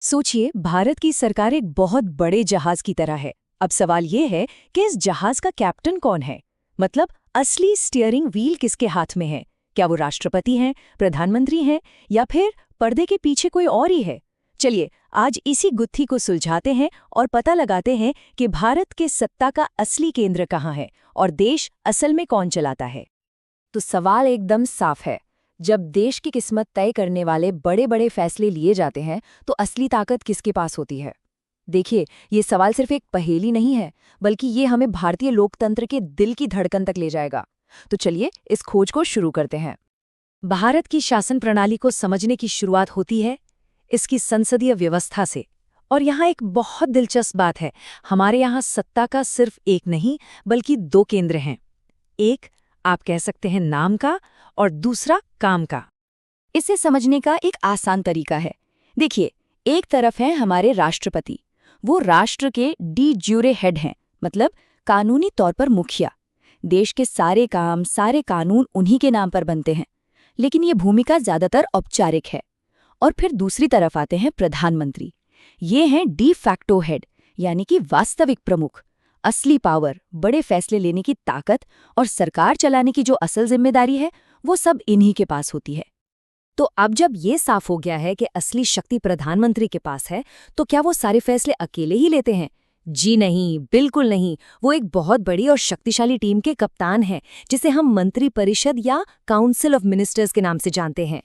सोचिए, भारत की सरकार एक बहुत बड़े जहाज की तरह है। अब सवाल ये है कि इस जहाज का कैप्टन कौन है? मतलब असली स्टीयरिंग व्हील किसके हाथ में है? क्या वो राष्ट्रपति हैं, प्रधानमंत्री हैं, या फिर पर्दे के पीछे कोई और ही है? चलिए, आज इसी गुत्थी को सुलझाते हैं और पता लगाते हैं कि भारत के सत्ता का असली केंद्र कहाँ है और देश असल में कौन चलाता है। तो सवाल एकदम साफ है। जब देश की किस्मत तय करने वाले बड़े बड़े फैसले लिए जाते हैं तो असली ताकत किसके पास होती है? देखिए, ये सवाल सिर्फ एक पहेली नहीं है, बल्कि ये हमें भारतीय लोकतंत्र के दिल की धड़कन तक ले जाएगा। तो चलिए इस खोज को शुरू करते हैं। भारत की शासन प्रणाली को समझने की शुरुआत होती है इसकी संसदीय व्यवस्था से। और यहाँ एक बहुत दिलचस्प बात है, हमारे यहाँ सत्ता का सिर्फ एक नहीं बल्कि दो केंद्र हैं। एक आप कह सकते हैं नाम का, और दूसरा काम का। इसे समझने का एक आसान तरीका है। देखिए, एक तरफ है हमारे राष्ट्रपति। वो राष्ट्र के डी ज्यूरे हेड हैं, मतलब कानूनी तौर पर मुखिया। देश के सारे काम, सारे कानून उन्हीं के नाम पर बनते हैं। लेकिन ये भूमिका ज्यादातर औपचारिक है। और फिर दूसरी तरफ आते हैं प्रधानमंत्री। ये हैं डी फैक्टो हेड, यानी कि वास्तविक प्रमुख। असली पावर, बड़े फैसले लेने की ताकत और सरकार चलाने की जो असल जिम्मेदारी है, वो सब इन्हीं के पास होती है। तो अब जब ये साफ हो गया है कि असली शक्ति प्रधानमंत्री के पास है, तो क्या वो सारे फैसले अकेले ही लेते हैं? जी नहीं, बिल्कुल नहीं। वो एक बहुत बड़ी और शक्तिशाली टीम के कप्तान हैं, जिसे हम मंत्री परिषद या काउंसिल ऑफ मिनिस्टर्स के नाम से जानते हैं।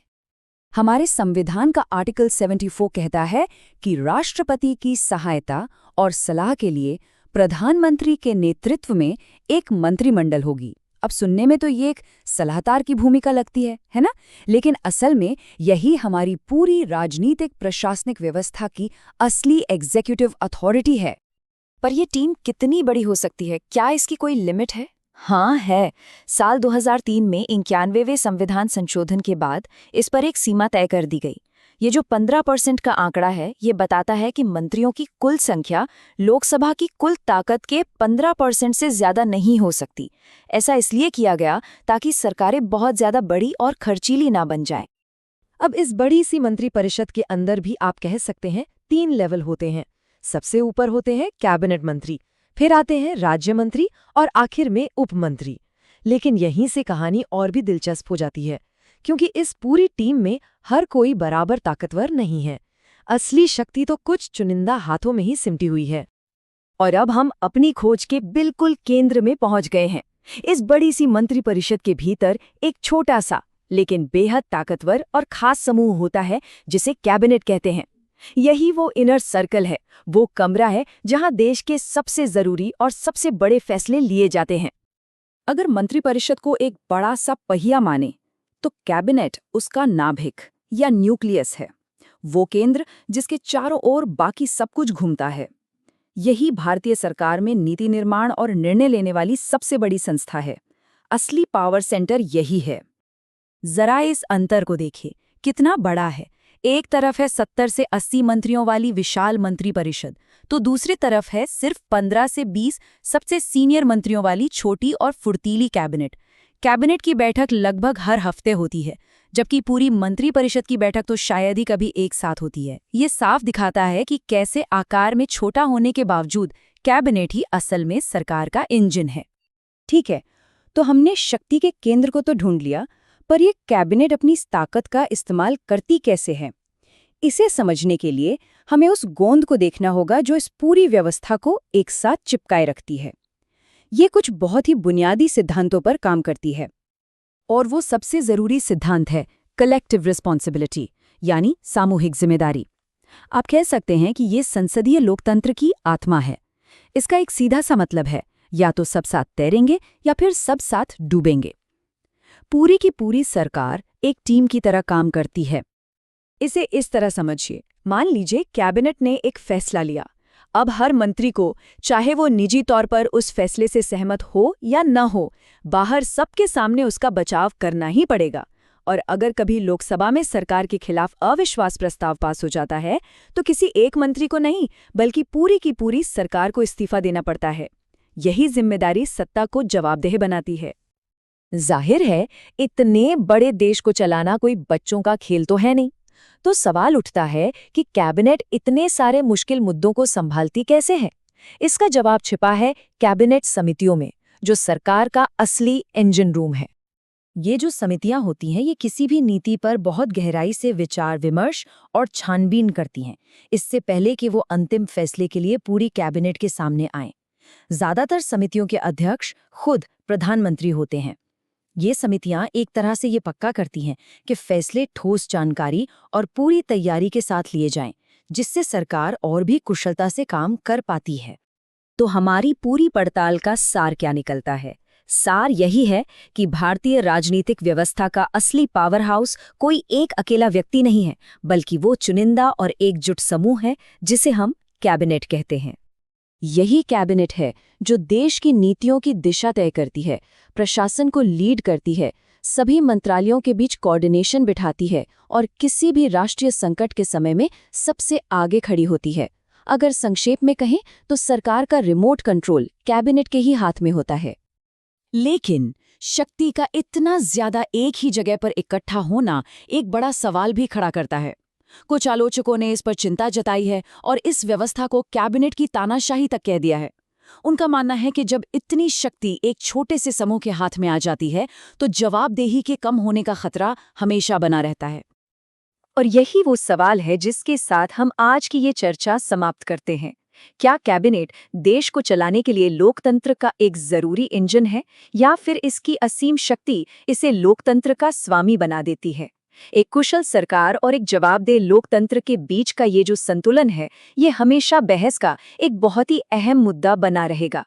हमारे संविधान का आर्टिकल 74 कहता है कि राष्ट्रपति की सहायता और सलाह के लिए प्रधानमंत्री के नेतृत्व में एक मंत्रिमंडल होगी। अब सुनने में तो ये एक सलाहकार की भूमिका लगती है ना? लेकिन असल में यही हमारी पूरी राजनीतिक प्रशासनिक व्यवस्था की असली एग्जीक्यूटिव अथॉरिटी है। पर यह टीम कितनी बड़ी हो सकती है? क्या इसकी कोई लिमिट है? हाँ है। साल 2003 में 91वें संविधान संशोधन के बाद इस पर एक सीमा तय कर दी गई। ये जो 15% का आंकड़ा है, ये बताता है कि मंत्रियों की कुल संख्या लोकसभा की कुल ताकत के 15% से ज्यादा नहीं हो सकती। ऐसा इसलिए किया गया ताकि सरकारें बहुत ज्यादा बड़ी और खर्चीली ना बन जाएं। अब इस बड़ी सी मंत्रिपरिषद के अंदर भी आप कह सकते हैं 3 लेवल होते हैं। सबसे ऊपर होते हैं कैबिनेट मंत्री, फिर आते हैं राज्य मंत्री और आखिर में उप मंत्री। लेकिन यहीं से कहानी और भी दिलचस्प हो जाती है, क्योंकि इस पूरी टीम में हर कोई बराबर ताकतवर नहीं है। असली शक्ति तो कुछ चुनिंदा हाथों में ही सिमटी हुई है। और अब हम अपनी खोज के बिल्कुल केंद्र में पहुंच गए हैं। इस बड़ी सी मंत्रिपरिषद के भीतर एक छोटा सा लेकिन बेहद ताकतवर और खास समूह होता है, जिसे कैबिनेट कहते हैं। यही वो इनर सर्कल है, वो कमरा है जहां देश के सबसे जरूरी और सबसे बड़े फैसले लिए जाते हैं। अगर मंत्रिपरिषद को एक बड़ा सा पहिया माने, तो कैबिनेट उसका नाभिक या न्यूक्लियस है। वो केंद्र जिसके चारों ओर बाकी सब कुछ घूमता है। यही भारतीय सरकार में नीति निर्माण और निर्णय लेने वाली सबसे बड़ी संस्था है। असली पावर सेंटर यही है। जरा इस अंतर को देखिए, कितना बड़ा है। एक तरफ है 70 से 80 मंत्रियों वाली विशाल मंत्रिपरिषद, तो दूसरी तरफ है सिर्फ 15 से 20 सबसे सीनियर मंत्रियों वाली छोटी और फुर्तीली कैबिनेट। कैबिनेट की बैठक लगभग हर हफ्ते होती है, जबकि पूरी मंत्रिपरिषद की बैठक तो शायद ही कभी एक साथ होती है। ये साफ दिखाता है कि कैसे आकार में छोटा होने के बावजूद कैबिनेट ही असल में सरकार का इंजन है। ठीक है, तो हमने शक्ति के केंद्र को तो ढूंढ लिया, पर ये कैबिनेट अपनी इस ताकत का इस्तेमाल करती कैसे है? इसे समझने के लिए हमें उस गोंद को देखना होगा जो इस पूरी व्यवस्था को एक साथ चिपकाए रखती है। ये कुछ बहुत ही बुनियादी सिद्धांतों पर काम करती है। और वो सबसे जरूरी सिद्धांत है कलेक्टिव रिस्पॉन्सिबिलिटी, यानी सामूहिक जिम्मेदारी। आप कह सकते हैं कि ये संसदीय लोकतंत्र की आत्मा है। इसका एक सीधा सा मतलब है, या तो सब साथ तैरेंगे या फिर सब साथ डूबेंगे। पूरी की पूरी सरकार एक टीम की तरह काम करती है। इसे इस तरह समझिए, मान लीजिए कैबिनेट ने एक फैसला लिया। अब हर मंत्री को, चाहे वो निजी तौर पर उस फैसले से सहमत हो या न हो, बाहर सबके सामने उसका बचाव करना ही पड़ेगा। और अगर कभी लोकसभा में सरकार के खिलाफ अविश्वास प्रस्ताव पास हो जाता है, तो किसी एक मंत्री को नहीं, बल्कि पूरी की पूरी सरकार को इस्तीफा देना पड़ता है। यही जिम्मेदारी सत्ता को जवाबदेह बनाती है। जाहिर है, इतने बड़े देश को चलाना कोई बच्चों का खेल तो है नहीं। तो सवाल उठता है कि कैबिनेट इतने सारे मुश्किल मुद्दों को संभालती कैसे है। इसका जवाब छिपा है कैबिनेट समितियों में, जो सरकार का असली इंजन रूम है। ये जो समितियां होती हैं, ये किसी भी नीति पर बहुत गहराई से विचार विमर्श और छानबीन करती हैं, इससे पहले कि वो अंतिम फैसले के लिए पूरी कैबिनेट के सामने आएं। ज्यादातर समितियों के अध्यक्ष खुद प्रधानमंत्री होते हैं। ये समितियां एक तरह से ये पक्का करती हैं कि फैसले ठोस जानकारी और पूरी तैयारी के साथ लिए जाएं, जिससे सरकार और भी कुशलता से काम कर पाती है। तो हमारी पूरी पड़ताल का सार क्या निकलता है? सार यही है कि भारतीय राजनीतिक व्यवस्था का असली पावर हाउस कोई एक अकेला व्यक्ति नहीं है, बल्कि वो चुनिंदा और एकजुट समूह है, जिसे हम कैबिनेट कहते हैं। यही कैबिनेट है जो देश की नीतियों की दिशा तय करती है, प्रशासन को लीड करती है, सभी मंत्रालयों के बीच कोऑर्डिनेशन बिठाती है और किसी भी राष्ट्रीय संकट के समय में सबसे आगे खड़ी होती है। अगर संक्षेप में कहें तो सरकार का रिमोट कंट्रोल कैबिनेट के ही हाथ में होता है। लेकिन शक्ति का इतना ज्यादा एक ही जगह पर इकट्ठा होना एक बड़ा सवाल भी खड़ा करता है। कुछ आलोचकों ने इस पर चिंता जताई है और इस व्यवस्था को कैबिनेट की तानाशाही तक कह दिया है। उनका मानना है कि जब इतनी शक्ति एक छोटे से समूह के हाथ में आ जाती है, तो जवाबदेही के कम होने का खतरा हमेशा बना रहता है। और यही वो सवाल है जिसके साथ हम आज की ये चर्चा समाप्त करते हैं। क्या कैबिनेट देश को चलाने के लिए लोकतंत्र का एक जरूरी इंजन है, या फिर इसकी असीम शक्ति इसे लोकतंत्र का स्वामी बना देती है? एक कुशल सरकार और एक जवाबदेह लोकतंत्र के बीच का ये जो संतुलन है, ये हमेशा बहस का एक बहुत ही अहम मुद्दा बना रहेगा।